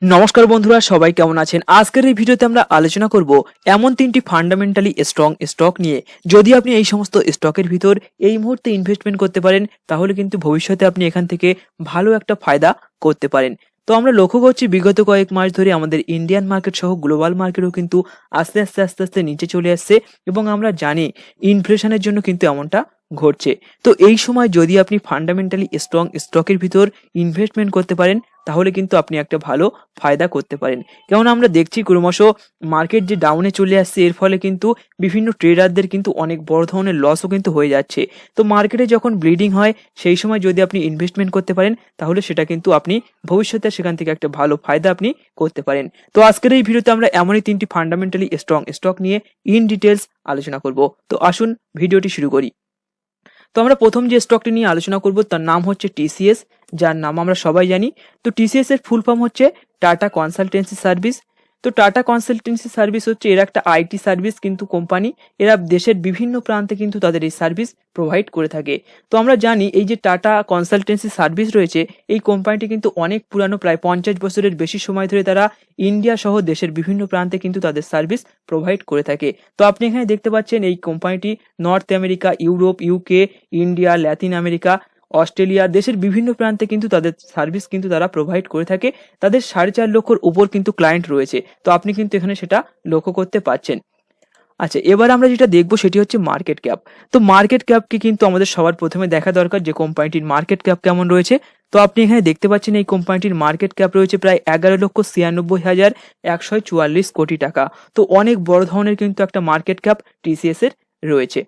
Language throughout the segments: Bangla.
নমস্কার বন্ধুরা, সবাই কেমন আছেন? আজকের এই ভিডিওতে আমরা আলোচনা করব এমন তিনটি ফান্ডামেন্টালি স্ট্রং স্টক নিয়ে। যদি আপনি এই সমস্ত স্টকের ভিতর এই মুহূর্তে ইনভেস্টমেন্ট করতে পারেন, তাহলে কিন্তু ভবিষ্যতে আপনি এখান থেকে ভালো একটা ফায়দা করতে পারেন। তো আমরা লক্ষ্য করছি বিগত কয়েক মাস ধরে আমাদের ইন্ডিয়ান মার্কেট সহ গ্লোবাল মার্কেটও কিন্তু আস্তে আস্তে নিচে চলে আসছে, এবং আমরা জানি ইনফ্লেশনের জন্য কিন্তু এমনটা ঘটছে। তো এই সময় যদি আপনি ফান্ডামেন্টালি স্ট্রং স্টকের ভিতর ইনভেস্টমেন্ট করতে পারেন, তাহলে কিন্তু আপনি একটা ভালো ফায়দা করতে পারেন। কেননা আমরা দেখছি ক্রমশ মার্কেট যে ডাউনে চলে আসছে, এর ফলে কিন্তু বিভিন্ন ট্রেডারদের কিন্তু অনেক বড় ধরনের লসও কিন্তু হয়ে যাচ্ছে। তো মার্কেটে যখন ব্লিডিং হয়, সেই সময় যদি আপনি ইনভেস্টমেন্ট করতে পারেন, তাহলে সেটা কিন্তু আপনি ভবিষ্যতে সেখান থেকে একটা ভালো ফায়দা আপনি করতে পারেন। তো আজকের এই ভিডিওতে আমরা এমনই তিনটি ফান্ডামেন্টালি স্ট্রং স্টক নিয়ে ইন ডিটেলস আলোচনা করব। তো আসুন ভিডিওটি শুরু করি। তো আমরা প্রথম যে স্টকটি নিয়ে আলোচনা করব তার নাম হচ্ছে টিসিএস, যার নাম আমরা সবাই জানি। তো টিসিএস এর ফুল ফর্ম হচ্ছে টাটা কনসালটেন্সি সার্ভিস। তো টাটা কনসালটেন্সি সার্ভিস হচ্ছে এর একটা আইটি সার্ভিস কিন্তু কোম্পানি। এরা দেশের বিভিন্ন প্রান্তে কিন্তু তাদের এই সার্ভিস প্রোভাইড করে থাকে। তো আমরা জানি এই যে টাটা কনসালটেন্সি সার্ভিস রয়েছে, এই কোম্পানিটি কিন্তু অনেক পুরানো, প্রায় 50 বছরের বেশি সময় ধরে তারা ইন্ডিয়া সহ দেশের বিভিন্ন প্রান্তে কিন্তু তাদের সার্ভিস প্রোভাইড করে থাকে। তো আপনি এখানে দেখতে পাচ্ছেন এই কোম্পানিটি north America, Europe, UK, India, Latin America, Australia, দেশের বিভিন্ন প্রান্তে কিন্তু তাদের সার্ভিস কিন্তু তারা প্রোভাইড করে থাকে। তাদের 4.5 লক্ষর উপর কিন্তু ক্লায়েন্ট রয়েছে। তো আপনি কিন্তু এখানে সেটা লক্ষ্য করতে পারছেন। আচ্ছা, এবার আমরা যেটা দেখবো সেটি হচ্ছে মার্কেট ক্যাপ। তো মার্কেট ক্যাপকে কিন্তু আমাদের সবার প্রথমে দেখা দরকার যে কোম্পানিটির মার্কেট ক্যাপ কেমন রয়েছে। তো আপনি এখানে দেখতে পাচ্ছেন এই কোম্পানিটির মার্কেট ক্যাপ রয়েছে প্রায় 11,96,144 কোটি টাকা। তো অনেক বড় ধরনের কিন্তু একটা মার্কেট ক্যাপ টিসিএস এর রয়েছে।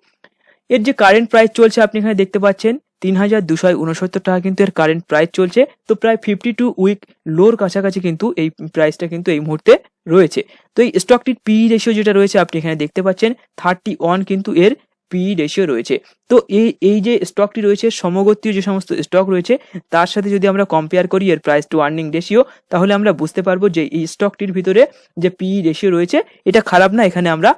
এর যে কারেন্ট প্রাইস চলছে আপনি এখানে দেখতে পাচ্ছেন 3,269 টাকা কিন্তু এর কারেন্ট প্রাইস চলছে। তো প্রায় 52 উইক লোর কাছাকাছি কিন্তু এই প্রাইসটা কিন্তু এই মুহূর্তে রয়েছে। তো এই স্টকটির পি রেশিও যেটা রয়েছে আপনি এখানে দেখতে পাচ্ছেন 31 কিন্তু এর পি রেশিও রয়েছে। তো এই যে স্টকটি রয়েছে, সমগোত্রীয় যে সমস্ত স্টক রয়েছে তার সাথে যদি আমরা কম্পেয়ার করি এর প্রাইস টু আর্নিং রেশিও, তাহলে আমরা বুঝতে পারবো যে এই স্টকটির ভিতরে যে পি রেশিও রয়েছে এটা খারাপ না। এখানে আমরা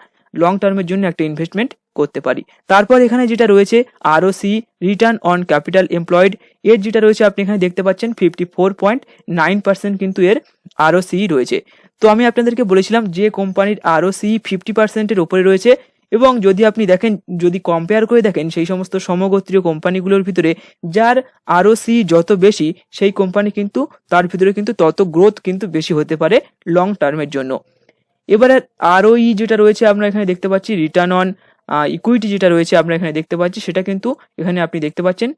লং টার্মের জন্য একটা ইনভেস্টমেন্ট করতে পারি। তারপর এখানে যেটা রয়েছে ROC, return on capital employed, এর যেটা রয়েছে আপনি এখানে দেখতে পাচ্ছেন 54.9% কিন্তু এর আরওসি রয়েছে। তো আমি আপনাদেরকে বলেছিলাম যে কোম্পানির আরওসি 50%-এর উপরে রয়েছে, এবং যদি আপনি দেখেন, যদি কম্পেয়ার করে দেখেন সেই সমস্ত সমগোত্রীয় কোম্পানিগুলোর ভিতরে যার আরওসি যত বেশি, সেই কোম্পানি কিন্তু তার ভিতরে কিন্তু তত গ্রোথ কিন্তু বেশি হতে পারে লং টার্মের জন্য। এবারে আরওই যেটা রয়েছে আমরা এখানে দেখতে পাচ্ছি, রিটার্ন অন ইকুইটি যেটা রয়েছে আমরা এখানে দেখতে পাচ্ছি, সেটা কিন্তু এখানে আপনি দেখতে পাচ্ছেন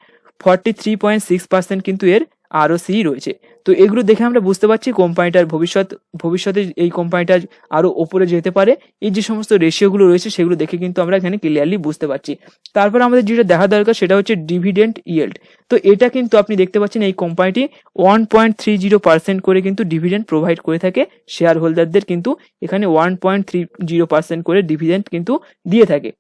43.6% কিন্তু এর আরওসি রয়েছে। তো এগুলো দেখে আমরা বুঝতে পারছি কোম্পানিটার ভবিষ্যতে এই কোম্পানিটা আরো ওপরে যেতে পারে। এই যে সমস্ত রেশিওগুলো রয়েছে সেগুলো দেখে কিন্তু আমরা এখানে ক্লিয়ারলি বুঝতে পারছি। তারপর আমাদের যেটা দেখা দরকার সেটা হচ্ছে ডিভিডেন্ড ইয়েল্ড। তো এটা কিন্তু আপনি দেখতে পাচ্ছেন এই কোম্পানিটি 1.30% করে কিন্তু ডিভিডেন্ড প্রোভাইড করে থাকে শেয়ার হোল্ডারদের, কিন্তু এখানে 1.30% করে ডিভিডেন্ড কিন্তু দিয়ে থাকে।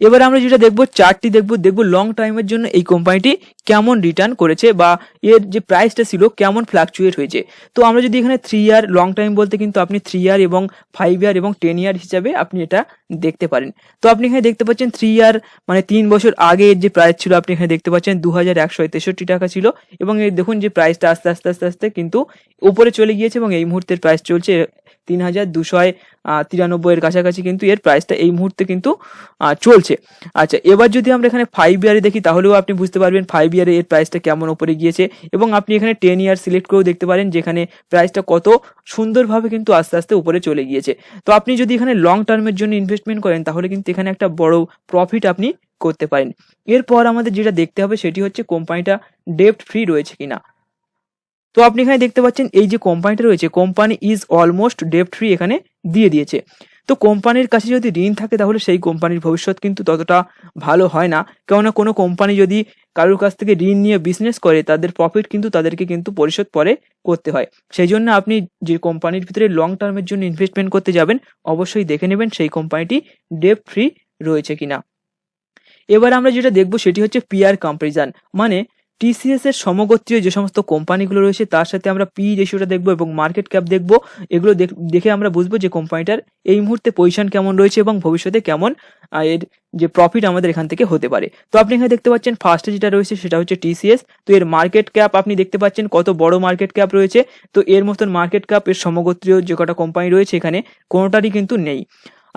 এবার আমরা যেটা দেখবো, চার্টটি দেখবো লং টাইমের জন্য এই কোম্পানিটি কেমন রিটার্ন করেছে বা এর যে প্রাইসটা ছিল কেমন ফ্লাকচুয়েট হয়েছে। তো আমরা যদি এখানে 3 ইয়ার, লং টাইম বলতে কিন্তু আপনি 3 ইয়ার এবং 5 ইয়ার এবং 10 ইয়ার হিসাবে আপনি এটা দেখতে পারেন। তো আপনি এখানে দেখতে পাচ্ছেন 3 ইয়ার মানে 3 বছর আগে এর যে প্রাইস ছিল আপনি এখানে দেখতে পাচ্ছেন 2,163 টাকা ছিল, এবং এই দেখুন যে প্রাইসটা আস্তে আস্তে কিন্তু উপরে চলে গিয়েছে, এবং এই মুহূর্তের প্রাইস চলছে 3,293 এর কাছাকাছি কিন্তু এর প্রাইসটা এই মুহূর্তে কিন্তু চলছে। আচ্ছা, এবার যদি আমরা এখানে 5 ইয়ারে দেখি তাহলেও আপনি বুঝতে পারবেন 5 ইয়ারে এর প্রাইসটা কেমন উপরে গিয়েছে, এবং আপনি এখানে 10 ইয়ার সিলেক্ট করেও দেখতে পারেন যেখানে প্রাইসটা কত সুন্দরভাবে কিন্তু আস্তে আস্তে উপরে চলে গিয়েছে। তো আপনি যদি এখানে লং টার্মের জন্য ইনভেস্টমেন্ট করেন তাহলে কিন্তু এখানে একটা বড় প্রফিট আপনি করতে পারেন। এরপর আমাদের যেটা দেখতে হবে সেটি হচ্ছে কোম্পানিটা ডেপ্ট ফ্রি রয়েছে কিনা। তো আপনি এখানে দেখতে পাচ্ছেন এই যে কোম্পানিটা রয়েছে, কোম্পানি ইজ অলমোস্ট ডেপ্ট ফ্রি এখানে দিয়ে দিয়েছে। তো কোম্পানির কাছে যদি ঋণ থাকে তাহলে সেই কোম্পানির ভবিষ্যৎ কিন্তু ততটা ভালো হয় না, কেননা কোনো কোম্পানি যদি কারোর কাছ থেকে ঋণ নিয়ে বিজনেস করে তাদের প্রফিট কিন্তু তাদেরকে কিন্তু পরিশোধ পরে করতে হয়। সেই জন্য আপনি যে কোম্পানির ভিতরে লং টার্মের জন্য ইনভেস্টমেন্ট করতে যাবেন অবশ্যই দেখে নেবেন সেই কোম্পানিটি ডেপ্ট ফ্রি রয়েছে কিনা। এবার আমরা যেটা দেখবো সেটি হচ্ছে পিয়ার কম্পারিজন, মানে টিসিএস এর সমগোত্রীয় যে সমস্ত কোম্পানিগুলো রয়েছে তার সাথে আমরা পি রেশিওটা দেখবো এবং মার্কেট ক্যাপ দেখবো। এগুলো দেখে আমরা বুঝবো যে কোম্পানিটার এই মুহূর্তে পজিশন কেমন রয়েছে এবং ভবিষ্যতে কেমন এর যে প্রফিট আমাদের এখান থেকে হতে পারে। তো আপনি এখানে দেখতে পাচ্ছেন ফার্স্টে যেটা রয়েছে সেটা হচ্ছে টিসিএস। তো এর মার্কেট ক্যাপ আপনি দেখতে পাচ্ছেন কত বড় মার্কেট ক্যাপ রয়েছে। তো এর মতন মার্কেট ক্যাপ এর সমগোত্রীয় যে কটা কোম্পানি রয়েছে এখানে কোনোটারই কিন্তু নেই।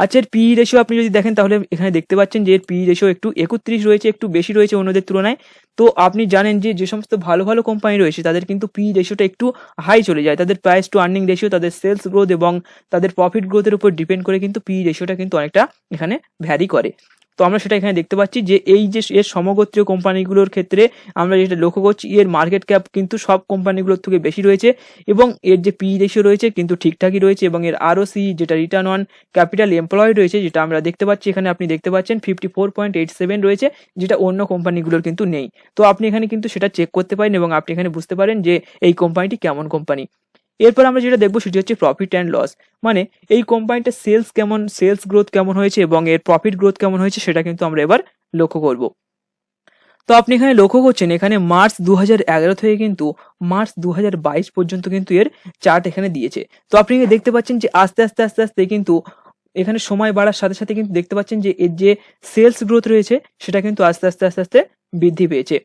আচ্ছা, এর পি রেশিও আপনি যদি দেখেন তাহলে এখানে দেখতে পাচ্ছেন যে এর পি রেশিও একটু 31 রয়েছে, একটু বেশি রয়েছে অন্যদের তুলনায়। তো আপনি জানেন যে সমস্ত ভালো ভালো কোম্পানি রয়েছে তাদের কিন্তু পি রেশিওটা একটু হাই চলে যায়। তাদের প্রাইস টু আর্নিং রেশিও, তাদের সেলস গ্রোথ এবং তাদের প্রফিট গ্রোথের উপর ডিপেন্ড করে কিন্তু পি রেশিওটা কিন্তু অনেকটা এখানে ভ্যারি করে। তো আমরা সেটা এখানে দেখতে পাচ্ছি যে এই যে এর সমগোত্রীয় কোম্পানিগুলোর ক্ষেত্রে আমরা যেটা লক্ষ্য করছি এর মার্কেট ক্যাপ কিন্তু সব কোম্পানিগুলোর থেকে বেশি রয়েছে এবং এর যে পি রেশিও রয়েছে কিন্তু ঠিকঠাকই রয়েছে এবং এর আরওসি যেটা রিটার্ন অন ক্যাপিটাল এমপ্লয়েড রয়েছে যেটা আমরা দেখতে পাচ্ছি এখানে আপনি দেখতে পাচ্ছেন 54.87 রয়েছে, যেটা অন্য কোম্পানিগুলোর কিন্তু নেই। তো আপনি এখানে কিন্তু সেটা চেক করতে পারেন এবং আপনি এখানে বুঝতে পারেন যে এই কোম্পানিটি কেমন কোম্পানি। এরপর আমরা যেটা দেখবো সেটি হচ্ছে প্রফিট অ্যান্ড লস, মানে এই কোম্পানিটার সেলস গ্রোথ কেমন হয়েছে এবং এর প্রফিট গ্রোথ কেমন হয়েছে সেটা কিন্তু আমরা এবার লক্ষ্য করব। তো আপনি এখানে লক্ষ্য করছেন এখানে মার্চ 2011 থেকে কিন্তু মার্চ 2022 পর্যন্ত কিন্তু এর চার্ট এখানে দিয়েছে। তো আপনি দেখতে পাচ্ছেন যে আস্তে আস্তে আস্তে আস্তে কিন্তু এখানে সময় বাড়ার সাথে সাথে কিন্তু দেখতে পাচ্ছেন যে এর যে সেলস গ্রোথ রয়েছে সেটা কিন্তু আস্তে আস্তে আস্তে আস্তে বৃদ্ধি পেয়েছে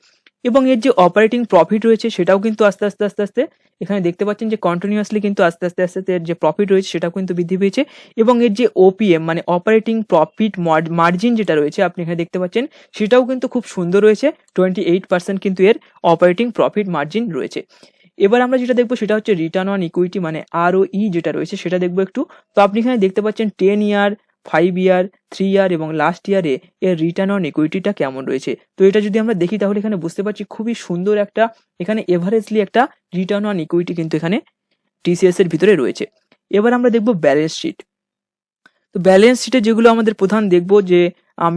এবং এর যে অপারেটিং প্রফিট রয়েছে সেটাও কিন্তু আস্তে আস্তে আস্তে আস্তে এখানে দেখতে পাচ্ছেন যে কন্টিনিউয়াসলি কিন্তু আস্তে আস্তে আস্তে এর যে প্রফিট রয়েছে সেটাও কিন্তু বৃদ্ধি পেয়েছে এবং এর যে ওপিএম মানে অপারেটিং প্রফিট মার্জিন যেটা রয়েছে আপনি এখানে দেখতে পাচ্ছেন সেটাও কিন্তু খুব সুন্দর রয়েছে। 28% কিন্তু এর অপারেটিং প্রফিট মার্জিন রয়েছে। এবার আমরা যেটা দেখবো সেটা হচ্ছে রিটার্ন অন ইকুইটি মানে আরওই যেটা রয়েছে সেটা দেখবো একটু। তো আপনি এখানে দেখতে পাচ্ছেন 10 ইয়ার, 5 ইয়ার, 3 ইয়ার এবং লাস্ট ইয়ারে এর রিটার্ন অন ইকুইটিটা কেমন রয়েছে। তো এটা যদি আমরা দেখি তাহলে এখানে বুঝতে পারছি খুবই সুন্দর একটা এখানে এভারেজলি একটা রিটার্ন অন ইকুইটি কিন্তু এখানে টিসিএস এর ভিতরে রয়েছে। এবার আমরা দেখবো ব্যালেন্স শিট। তো ব্যালেন্স শিটে যেগুলো আমাদের প্রধান দেখবো যে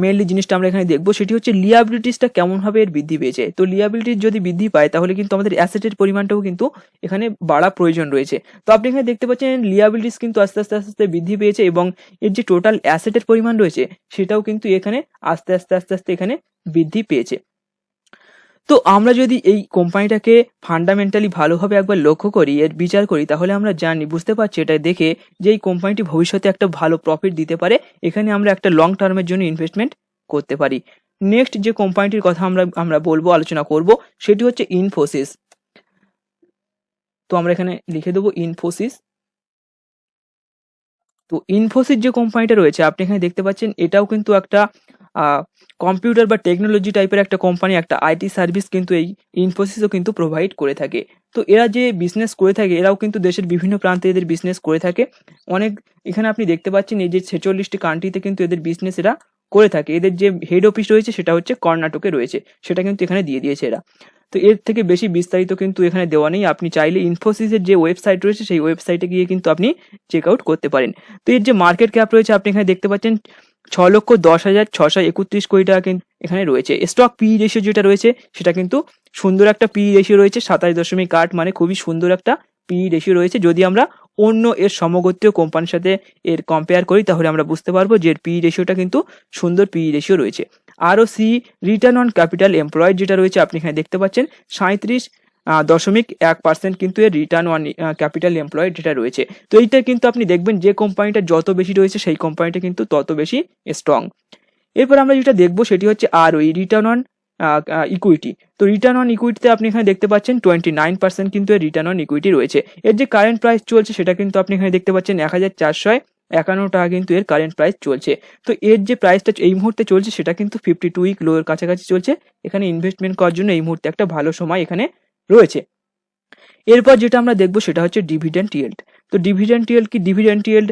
মেনলি জিনিসটা আমরা এখানে দেখবো সেটি হচ্ছে লিয়াবিলিটিসটা কেমনভাবে এর বৃদ্ধি পেয়েছে। তো লিয়াবিলিটিস যদি বৃদ্ধি পায় তাহলে কিন্তু আমাদের অ্যাসেটের পরিমাণটাও কিন্তু এখানে বাড়া প্রয়োজন রয়েছে। তো আপনি এখানে দেখতে পাচ্ছেন লিয়াবিলিটিস কিন্তু আস্তে আস্তে আস্তে আস্তে বৃদ্ধি পেয়েছে এবং এর যে টোটাল অ্যাসেটের পরিমাণ রয়েছে সেটাও কিন্তু এখানে আস্তে আস্তে আস্তে আস্তে এখানে বৃদ্ধি পেয়েছে। তো আমরা যদি এই কোম্পানিটাকে ফান্ডামেন্টালি ভালোভাবে একবার লক্ষ্য করি, এর বিচার করি, তাহলে আমরা বুঝতে পারছি এটা দেখে যে এই কোম্পানিটি ভবিষ্যতে একটা ভালো প্রফিট দিতে পারে। এখানে আমরা একটা লং টার্মের জন্য ইনভেস্টমেন্ট করতে পারি। নেক্সট যে কোম্পানিটির কথা আমরা বলবো, আলোচনা করব, সেটি হচ্ছে ইনফোসিস। তো আমরা এখানে লিখে দেবো ইনফোসিস। তো ইনফোসিস যে কোম্পানিটা রয়েছে আপনি এখানে দেখতে পাচ্ছেন এটাও কিন্তু একটা কম্পিউটার বা টেকনোলজি টাইপের একটা কোম্পানি, একটা আইটি সার্ভিস কিন্তু এই ইনফোসিসও কিন্তু প্রোভাইড করে থাকে। তো এরা যে বিজনেস করে থাকে এরাও কিন্তু দেশের বিভিন্ন প্রান্তে এদের বিজনেস করে থাকে। অনেক এখানে আপনি দেখতে পাচ্ছেন এই যে 46টি কান্ট্রিতে কিন্তু এদের বিজনেস এরা করে থাকে। এদের যে হেড অফিস রয়েছে সেটা হচ্ছে কর্ণাটকে রয়েছে, সেটা কিন্তু এখানে দিয়ে দিয়েছে এরা। তো এর থেকে বেশি বিস্তারিত কিন্তু এখানে দেওয়া নেই। আপনি চাইলে ইনফোসিসের যে ওয়েবসাইট রয়েছে সেই ওয়েবসাইটে গিয়ে কিন্তু আপনি চেক আউট করতে পারেন। তো এর যে মার্কেট ক্যাপ রয়েছে আপনি এখানে দেখতে পাচ্ছেন 6,10,631 কোটি টাকা কিন্তু এখানে রয়েছে। স্টক পি রেশিও যেটা রয়েছে সেটা কিন্তু সুন্দর একটা পি রেশিও রয়েছে 27.8, মানে খুবই সুন্দর একটা পি রেশিও রয়েছে। যদি আমরা অন্য এর সমগোত্রীয় কোম্পানির সাথে এর কম্পেয়ার করি তাহলে আমরা বুঝতে পারবো যে এর পি রেশিওটা কিন্তু সুন্দর পি রেশিও রয়েছে। ROC return on capital employed যেটা রয়েছে আপনি এখানে দেখতে পাচ্ছেন 37.1% কিন্তু এর রিটার্ন অন ক্যাপিটাল এমপ্লয়েড যেটা রয়েছে। তো এইটা কিন্তু আপনি দেখবেন যে কোম্পানিটা যত বেশি রয়েছে সেই কোম্পানিটা কিন্তু তত বেশি স্ট্রং। এরপর আমরা যেটা দেখবো সেটি হচ্ছে আরওই রিটার্ন অন ইকুইটি। তো রিটার্ন অন ইকুইটিতে আপনি এখানে দেখতে পাচ্ছেন 29% কিন্তু এর রিটার্ন অন ইকুইটি রয়েছে। এর যে কারেন্ট প্রাইস চলছে সেটা কিন্তু আপনি এখানে দেখতে পাচ্ছেন 1,451 টাকা কিন্তু এর কারেন্ট প্রাইস চলছে। তো এর যে প্রাইসটা এই মুহূর্তে চলছে সেটা কিন্তু 52 উইক লোয়ের কাছাকাছি চলছে। এখানে ইনভেস্টমেন্ট করার জন্য এই মুহূর্তে একটা ভালো সময় এখানে রয়েছে। এরপর যেটা আমরা দেখবো সেটা হচ্ছে ডিভিডেন্ড ইয়েল্ড। তো ডিভিডেন্ড ইয়েল্ড কি? ডিভিডেন্ড ইয়েল্ড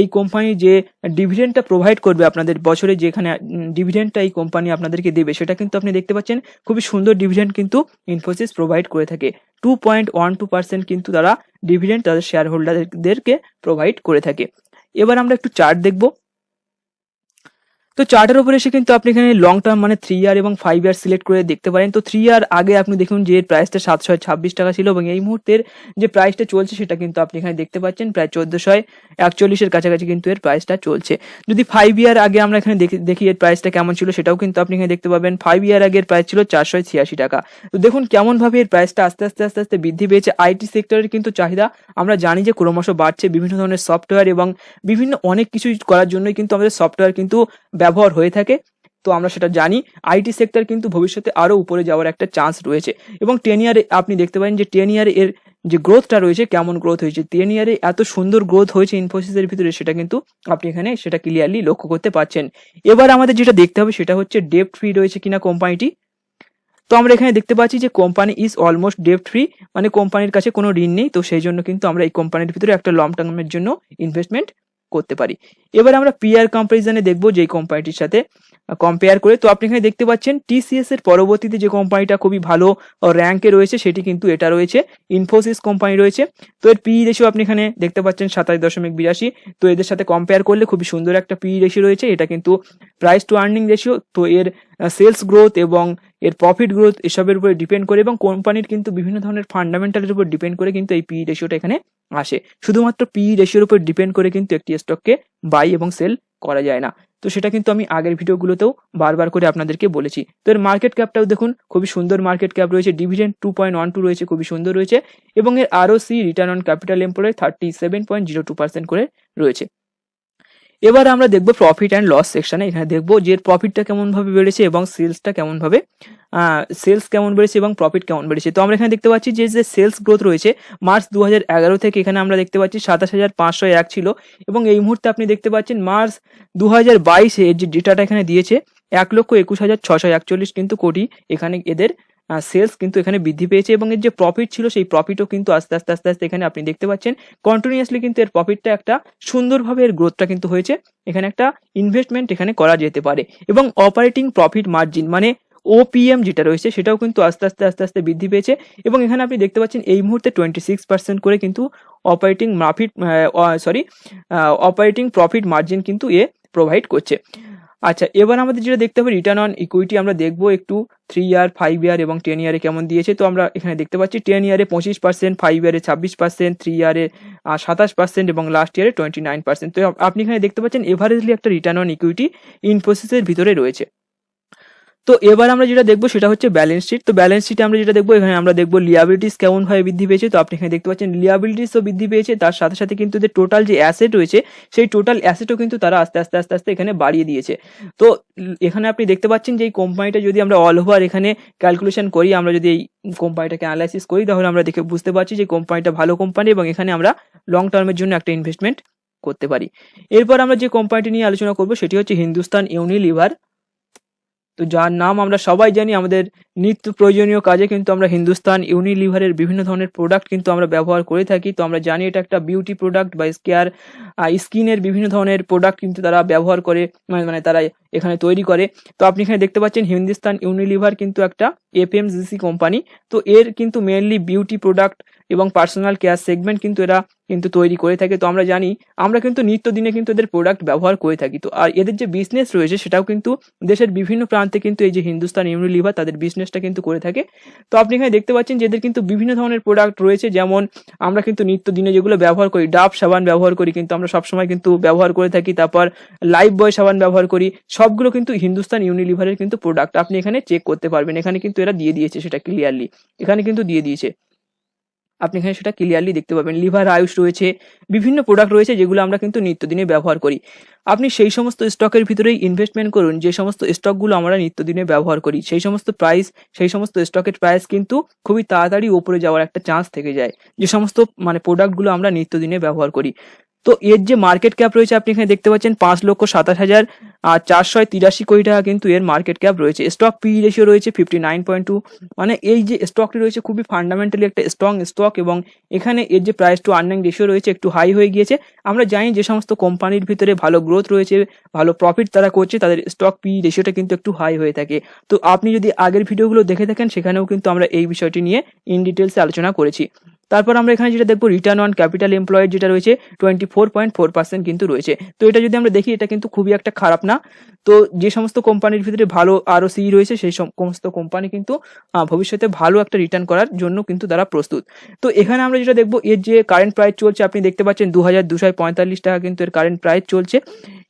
এই কোম্পানি যে ডিভিডেন্ডটা প্রোভাইড করবে আপনাদের বছরে, যেখানে ডিভিডেন্ডটা এই কোম্পানি আপনাদেরকে দেবে সেটা কিন্তু আপনি দেখতে পাচ্ছেন খুবই সুন্দর ডিভিডেন্ড কিন্তু ইনফোসিস প্রোভাইড করে থাকে। 2.12% কিন্তু তারা ডিভিডেন্ড তাদের শেয়ার হোল্ডারদেরকে প্রোভাইড করে থাকে। এবার আমরা একটু চার্ট দেখব। তো চার্টের উপরে এসে কিন্তু আপনি এখানে লং টার্ম মানে 3 ইয়ার এবং 5 ইয়ার সিলেক্ট করে দেখতে পারেন। তো 3 ইয়ার আগে আপনি দেখুন যে এর প্রাইসটা 726 টাকা ছিল এবং এই মুহূর্তের যে প্রাইসটা চলছে সেটা কিন্তু আপনি এখানে দেখতে পাচ্ছেন প্রায় 1441 এর কাছাকাছি কিন্তু এর প্রাইসটা চলছে। যদি 5 ইয়ার আগে আমরা এখানে দেখি এর প্রাইসটা কেমন ছিল সেটাও কিন্তু আপনি এখানে দেখতে পাবেন। 5 ইয়ার আগের প্রাইস ছিল 486 টাকা। তো দেখুন কেমন ভাবে এর প্রাইসটা আস্তে আস্তে বৃদ্ধি পেয়েছে। আইটি সেক্টরের কিন্তু চাহিদা আমরা জানি যে ক্রমশ বাড়ছে। বিভিন্ন ধরনের সফটওয়্যার এবং বিভিন্ন অনেক কিছু করার জন্যই কিন্তু আমাদের সফটওয়্যার কিন্তু ব্যবহার হয়ে থাকে। তো আমরা সেটা জানি আইটি সেক্টর কিন্তু ভবিষ্যতে আরো উপরে যাওয়ার একটা চান্স রয়েছে। এবং 10 ইয়ারে আপনি দেখতে পারেন যে 10 ইয়ারে এর যে গ্রোথটা রয়েছে কেমন গ্রোথ হয়েছে। 10 ইয়ারে এত সুন্দর গ্রোথ হয়েছে ইনফোসিসের ভিতরে সেটা কিন্তু আপনি এখানে সেটা ক্লিয়ারলি লক্ষ্য করতে পারছেন। এবার আমাদের যেটা দেখতে হবে সেটা হচ্ছে ডেপ্ট ফ্রি রয়েছে কিনা কোম্পানিটি। তো আমরা এখানে দেখতে পাচ্ছি যে কোম্পানি ইজ অলমোস্ট ডেপ্ট ফ্রি, মানে কোম্পানির কাছে কোনো ঋণ নেই। তো সেই জন্য কিন্তু আমরা এই কোম্পানির ভিতরে একটা লং টার্মের জন্য ইনভেস্টমেন্ট করতে পারি। এবার আমরা পিআর কম্পারিজনে দেখবো যে কোম্পানিটির সাথে কম্পেয়ার করে। তো আপনি এখানে দেখতে পাচ্ছেন টিসিএস এর পরবর্তীতে যে কোম্পানিটা খুবই ভালো র্যাঙ্কে রয়েছে সেটি কিন্তু এটা রয়েছে ইনফোসিস কোম্পানি রয়েছে। তো এর পি রেশিও আপনি এখানে দেখতে পাচ্ছেন 27.82। তো এদের সাথে কম্পেয়ার করলে খুবই সুন্দর একটা পি রেশিও রয়েছে। এটা কিন্তু প্রাইস টু আর্নিং রেশিও। তো এর সেলস গ্রোথ এবং এর প্রফিট গ্রোথ এসবের উপরে ডিপেন্ড করে এবং কোম্পানির কিন্তু বিভিন্ন ধরনের ফান্ডামেন্টালের উপর ডিপেন্ড করে কিন্তু এই পি রেশিওটা এখানে আসে। শুধুমাত্র পি রেশিওর উপর ডিপেন্ড করে কিন্তু একটি স্টককে বাই এবং সেল করা যায় না। তো সেটা কিন্তু আমি আগের ভিডিওগুলোতেও বারবার করে আপনাদেরকে বলেছি। তো এর মার্কেট ক্যাপটাও দেখুন খুবই সুন্দর মার্কেট ক্যাপ রয়েছে। ডিভিডেন্ড 2.12 রয়েছে, খুবই সুন্দর রয়েছে এবং এর ROC return on capital employed 37.02% করে রয়েছে। এবার আমরা দেখবো প্রফিট অ্যান্ড লস সেকশনে। এখানে দেখবো যে প্রফিটটা কেমন ভাবে বেড়েছে এবং সেলসটা কেমন ভাবে সেলস কেমন বেড়েছে এবং প্রফিট কেমন বেড়েছে। তো আমরা এখানে দেখতে পাচ্ছি যে সেলস গ্রোথ রয়েছে মার্চ 2011 থেকে এখানে আমরা দেখতে পাচ্ছি 27,501 ছিল এবং এই মুহূর্তে আপনি দেখতে পাচ্ছেন মার্চ 2022 এর যে ডেটাটা এখানে দিয়েছে 1,21,641 কিন্তু কোটি এখানে এদের সেলস কিন্তু এখানে বৃদ্ধি পেয়েছে এবং এর যে প্রফিট ছিল সেই প্রফিটও কিন্তু আস্তে আস্তে এখানে আপনি দেখতে পাচ্ছেন কন্টিনিউয়াসলি কিন্তু এর প্রফিটটা একটা সুন্দরভাবে এর গ্রোথটা কিন্তু হয়েছে। এখানে একটা ইনভেস্টমেন্ট এখানে করা যেতে পারে এবং অপারেটিং প্রফিট মার্জিন মানে ওপিএম যেটা রয়েছে সেটাও কিন্তু আস্তে আস্তে বৃদ্ধি পেয়েছে এবং এখানে আপনি দেখতে পাচ্ছেন এই মুহূর্তে 26% করে কিন্তু অপারেটিং প্রফিট মার্জিন কিন্তু এ প্রোভাইড করছে। আচ্ছা, এবার আমাদের যেটা দেখতে হবে রিটার্ন অন ইকুইটি আমরা দেখবো একটু 3 ইয়ার 5 ইয়ার এবং 10 ইয়ারে কেমন দিয়েছে। তো আমরা এখানে দেখতে পাচ্ছি 10 ইয়ারে 25%, 5 ইয়ারে 26%, 3 ইয়ারে 27% এবং লাস্ট ইয়ারে 29%। তো আপনি এখানে দেখতে পাচ্ছেন এভারেজলি একটা রিটার্ন অন ইকুইটি ইনফোসিসের ভিতরে রয়েছে। তো এবার আমরা যেটা দেখবো সেটা হচ্ছে ব্যালেন্স শিট। তো ব্যালেন্স শিটে আমরা যেটা দেখবো এখানে আমরা দেখবো লিয়াবিলিটিস কেমন ভাবে বৃদ্ধি পেয়েছে। তো আপনি এখানে দেখতে পাচ্ছেন লিয়াবিলিটিসও বৃদ্ধি পেয়েছে, তার সাথে সাথে কিন্তু যে টোটাল যে অ্যাসেট রয়েছে সেই টোটাল অ্যাসেটও কিন্তু তারা আস্তে আস্তে এখানে বাড়িয়ে দিয়েছে। তো এখানে আপনি দেখতে পাচ্ছেন যে এই কোম্পানিটা যদি আমরা অল ওভার এখানে ক্যালকুলেশন করি, আমরা যদি এই কোম্পানিটাকে অ্যানালাইসিস করি তাহলে আমরা দেখে বুঝতে পারছি যে কোম্পানিটা ভালো কোম্পানি এবং এখানে আমরা লং টার্মের জন্য একটা ইনভেস্টমেন্ট করতে পারি। এরপর আমরা যে কোম্পানিটি নিয়ে আলোচনা করবো সেটি হচ্ছে হিন্দুস্তান ইউনিলিভার। তো যার নাম আমরা সবাই জানি, আমাদের নিত্য প্রয়োজনীয় কাজে কিন্তু আমরা হিন্দুস্তান ইউনিলিভারের বিভিন্ন ধরনের প্রোডাক্ট কিন্তু আমরা ব্যবহার করে থাকি। তো আমরা জানি এটা একটা বিউটি প্রোডাক্ট বা স্কিনের বিভিন্ন ধরনের প্রোডাক্ট কিন্তু তারা ব্যবহার করে, মানে তারা এখানে তৈরি করে। তো আপনি এখানে দেখতে পাচ্ছেন হিন্দুস্তান ইউনিলিভার কিন্তু একটা এফএমজিসি কোম্পানি। তো এর কিন্তু মেইনলি বিউটি প্রোডাক্ট এবং পার্সোনাল কেয়ার সেগমেন্ট কিন্তু এরা কিন্তু তৈরি করে থাকে। তো আমরা জানি আমরা কিন্তু নিত্যদিনে কিন্তু এদের প্রোডাক্ট ব্যবহার করে থাকি। তো আর এদের যে বিজনেস রয়েছে সেটাও কিন্তু দেশের বিভিন্ন প্রান্তে কিন্তু এই যে হিন্দুস্তান ইউনিলিভার তাদের বিজনেসটা কিন্তু করে থাকে। তো আপনি এখানে দেখতে পাচ্ছেন যে এদের কিন্তু বিভিন্ন ধরনের প্রোডাক্ট রয়েছে, যেমন আমরা কিন্তু নিত্যদিনে যেগুলো ব্যবহার করি, ডাব সাবান ব্যবহার করি কিন্তু আমরা সবসময় কিন্তু ব্যবহার করে থাকি, তারপর লাইফ বয় সাবান ব্যবহার করি, সবগুলো কিন্তু হিন্দুস্তান ইউনিলিভারের কিন্তু প্রোডাক্ট। আপনি এখানে চেক করতে পারবেন, এখানে কিন্তু এরা দিয়ে দিয়েছে সেটা ক্লিয়ারলি, এখানে কিন্তু দিয়ে দিয়েছে, আপনি এখানে সেটা ক্লিয়ারলি দেখতে পাবেন। লিভার আয়ুষ রয়েছে, বিভিন্ন প্রোডাক্ট রয়েছে যেগুলো আমরা কিন্তু নিত্যদিনে ব্যবহার করি। আপনি সেই সমস্ত স্টকের ভিতরেই ইনভেস্টমেন্ট করুন যে সমস্ত স্টকগুলো আমরা নিত্যদিনে ব্যবহার করি। সেই সমস্ত স্টকের প্রাইস কিন্তু খুবই তাড়াতাড়ি উপরে যাওয়ার একটা চান্স থেকে যায় যে সমস্ত প্রোডাক্টগুলো আমরা নিত্যদিনে ব্যবহার করি। তো এর যে মার্কেট ক্যাপ রয়েছে আপনি এখানে দেখতে পাচ্ছেন 5,27,483 কোটি টাকা কিন্তু এর মার্কেট ক্যাপ রয়েছে। স্টক পি রেশিও রয়েছে 59.2, মানে এই যে স্টকটি রয়েছে খুবই ফান্ডামেন্টালি একটা স্ট্রং স্টক এবং এখানে এর যে প্রাইস টু আর্নিং রেশিও রয়েছে একটু হাই হয়ে গিয়েছে। আমরা জানি যে সমস্ত কোম্পানির ভিতরে ভালো গ্রোথ রয়েছে, ভালো প্রফিট তারা করছে, তাদের স্টক পি রেশিওটা কিন্তু একটু হাই হয়ে থাকে। তো আপনি যদি আগের ভিডিওগুলো দেখে থাকেন সেখানেও কিন্তু আমরা এই বিষয়টি নিয়ে ইন ডিটেলসে আলোচনা করেছি। তারপর আমরা এখানে যেটা দেখবো রিটার্ন অন ক্যাপিটাল এমপ্লয়েড যেটা রয়েছে 24.4% কিন্তু রয়েছে। তো এটা যদি আমরা দেখি এটা কিন্তু খুবই একটা খারাপ না। তো যে সমস্ত কোম্পানির ভিতরে ভালো ROCE রয়েছে সেই সমস্ত কোম্পানি কিন্তু ভবিষ্যতে ভালো একটা রিটার্ন করার জন্য কিন্তু তারা প্রস্তুত। তো এখানে আমরা যেটা দেখবো এর যে কারেন্ট প্রাইস চলছে আপনি দেখতে পাচ্ছেন 2245 টাকা কিন্তু এর কারেন্ট প্রাইস চলছে,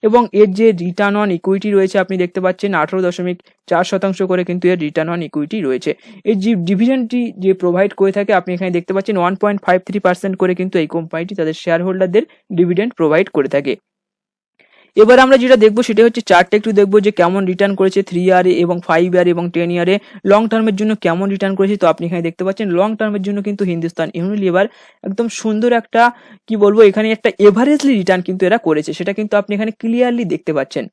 এবং এর যে রিটার্ন অন ইকুইটি রয়েছে আপনি দেখতে পাচ্ছেন 18.4% করে কিন্তু এর রিটার্ন অন ইকুইটি রয়েছে। এই যে ডিভিডেন্ডটি যে প্রোভাইড করে থাকে আপনি এখানে দেখতে পাচ্ছেন 1.53% করে কিন্তু এই কোম্পানিটি তাদের শেয়ার হোল্ডারদের ডিভিডেন্ড প্রোভাইড করে থাকে। এবার আমরা যেটা দেখবো সেটা হচ্ছে চার্টটা একটু দেখবো যে কেমন রিটার্ন করেছে 3 ইয়ারে এবং 5 ইয়ারে এবং 10 ইয়ারে লং টার্মের জন্য কেমন রিটার্ন করেছে। তো আপনি এখানে দেখতে পাচ্ছেন লং টার্মের জন্য কিন্তু হিন্দুস্তান ইউনিলিভার একদম সুন্দর একটা কি বলবো এখানে একটা এভারেজলি রিটার্ন কিন্তু এরা করেছে, সেটা কিন্তু আপনি এখানে ক্লিয়ারলি দেখতে পাচ্ছেন।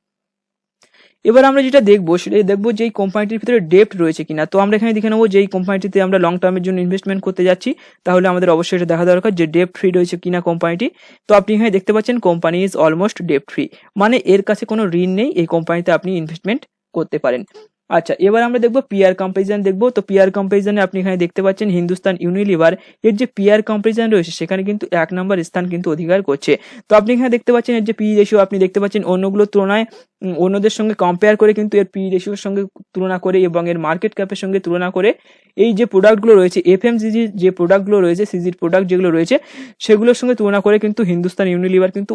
এবার আমরা যেটা দেখবো সেটাই দেখবো যে এই কোম্পানিটির ভিতরে ডেপ্ট রয়েছে কিনা। তো আমরা এখানে দেখে নেবো যে এই কোম্পানিটিতে আমরা লং টার্মের জন্য ইনভেস্টমেন্ট করতে যাচ্ছি, তাহলে আমাদের অবশ্যই এটা দেখা দরকার যে ডেপ্ট ফ্রি রয়েছে কিনা কোম্পানিটি। তো আপনি এখানে দেখতে পাচ্ছেন কোম্পানি ইজ অলমোস্ট ডেপ্ট ফ্রি, মানে এর কাছে কোনো ঋণ নেই, এই কোম্পানিতে আপনি ইনভেস্টমেন্ট করতে পারেন। আচ্ছা, এবার আমরা দেখবো পিআর কম্পারিজন দেখবো। তো পিআর কম্পারিজনে আপনি এখানে দেখতে পাচ্ছেন হিন্দুস্তান ইউনিলিভার এর যে পিআর কম্পারিজন রয়েছে সেখানে কিন্তু 1 নম্বর স্থান কিন্তু অধিকার করছে। তো আপনি এখানে দেখতে পাচ্ছেন এর যে পি রেশিও আপনি দেখতে পাচ্ছেন অন্যগুলোর তুলনায় অন্যদের সঙ্গে কম্পেয়ার করে কিন্তু এর পি রেশিওর সঙ্গে তুলনা করে এবং এর মার্কেট ক্যাপের সঙ্গে তুলনা করে এই যে প্রোডাক্টগুলো রয়েছে এফএমসিজি যে প্রোডাক্টগুলো রয়েছে সিজির প্রোডাক্ট যেগুলো রয়েছে সেগুলোর সঙ্গে তুলনা করে কিন্তু হিন্দুস্তান ইউনিলিভার কিন্তু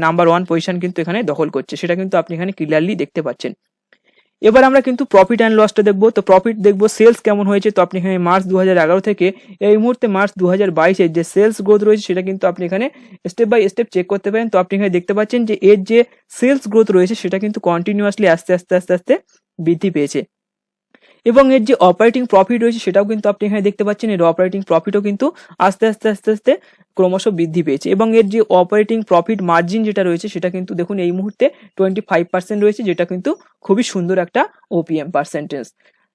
নাম্বার 1 পজিশন কিন্তু এখানে দখল করছে, সেটা কিন্তু আপনি এখানে ক্লিয়ারলি দেখতে পাচ্ছেন। এবার আমরা কিন্তু প্রফিট অ্যান্ড লসটা দেখবো। তো প্রফিট দেখবো সেলস কেমন হয়েছে। তো আপনি এখানে মার্চ 2011 থেকে এই মুহূর্তে মার্চ 2022 এর যে সেলস গ্রোথ রয়েছে সেটা কিন্তু আপনি এখানে স্টেপ বাই স্টেপ চেক করতে পারেন। তো আপনি এখানে দেখতে পাচ্ছেন যে এর যে সেলস গ্রোথ রয়েছে সেটা কিন্তু কন্টিনিউয়াসলি আস্তে আস্তে বৃদ্ধি পেয়েছে, এবং এর যে অপারেটিং প্রফিট রয়েছে সেটাও কিন্তু আপনি এখানে দেখতে পাচ্ছেন এর অপারেটিং প্রফিটও কিন্তু আস্তে আস্তে ক্রমশ বৃদ্ধি পেয়েছে, এবং এর যে অপারেটিং প্রফিট মার্জিন যেটা রয়েছে সেটা কিন্তু দেখুন এই মুহূর্তে 25% রয়েছে, যেটা কিন্তু খুবই সুন্দর একটা ওপিএম পার্সেন্টেজ।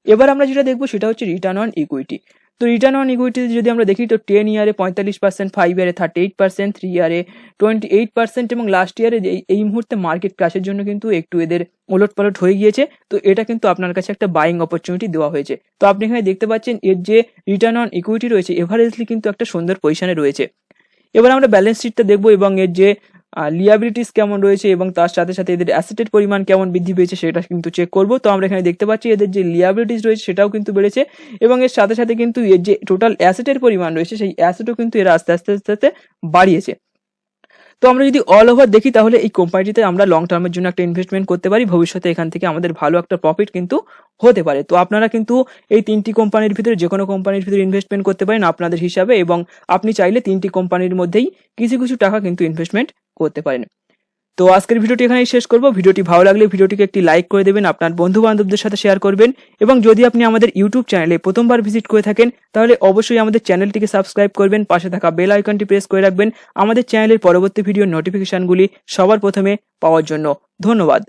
এবার আমরা যেটা দেখবো সেটা হচ্ছে রিটার্ন অন ইকুইটি। তো রিটার্ন অন ইকুইটি যদি আমরা দেখি তো 10 ইয়ারে 45%, 5 ইয়ারে 38%, 3 ইয়ারে 28% এবং লাস্ট ইয়ারে এই মুহূর্তে মার্কেট ক্র্যাশের জন্য কিন্তু একটু এদের ওলটপালট হয়ে গিয়েছে। তো এটা কিন্তু আপনার কাছে একটা বাইং অপরচুনিটি দেওয়া হয়েছে। তো আপনি এখানে দেখতে পাচ্ছেন এর যে রিটার্ন অন ইকুইটি রয়েছে এভারেজলি কিন্তু একটা সুন্দর পজিশনে রয়েছে। এবার আমরা ব্যালেন্স শিটটা দেখবো এবং এর যে লিয়াবিলিটিস কেমন রয়েছে এবং তার সাথে সাথে এদের অ্যাসেটের পরিমাণ কেমন বৃদ্ধি পেয়েছে সেটা কিন্তু চেক করব। তো আমরা এখানে দেখতে পাচ্ছি এদের যে লিয়াবিলিটিস রয়েছে সেটাও কিন্তু বেড়েছে, এবং এর সাথে সাথে কিন্তু এর যে টোটাল অ্যাসেটের পরিমাণ রয়েছে সেই অ্যাসেটও কিন্তু এরা আস্তে আস্তে বাড়িয়েছে। তো আমরা যদি অল ওভার দেখি তাহলে এই কোম্পানিটিতে আমরা লং টার্মের জন্য একটা ইনভেস্টমেন্ট করতে পারি, ভবিষ্যতে এখান থেকে আমাদের ভালো একটা প্রফিট কিন্তু হতে পারে। তো আপনারা কিন্তু এই 3টি কোম্পানির ভিতরে যে কোনো কোম্পানির ভিতরে ইনভেস্টমেন্ট করতে পারেন আপনাদের হিসাবে, এবং আপনি চাইলে 3টি কোম্পানির মধ্যেই কিছু টাকা কিন্তু ইনভেস্টমেন্ট করতে পারেন। তো আজকের ভিডিওটি এখানেই শেষ করব। ভিডিওটি ভালো লাগলে ভিডিওটিকে একটি লাইক করে দেবেন, আপনার বন্ধু বান্ধবদের সাথে শেয়ার করবেন, এবং যদি আপনি আমাদের ইউটিউব চ্যানেলে প্রথমবার ভিজিট করে থাকেন তাহলে অবশ্যই আমাদের চ্যানেলটিকে সাবস্ক্রাইব করবেন, পাশে থাকা বেল আইকনটি প্রেস করে রাখবেন আমাদের চ্যানেলের পরবর্তী ভিডিওর নোটিফিকেশনগুলি সবার প্রথমে পাওয়ার জন্য। ধন্যবাদ।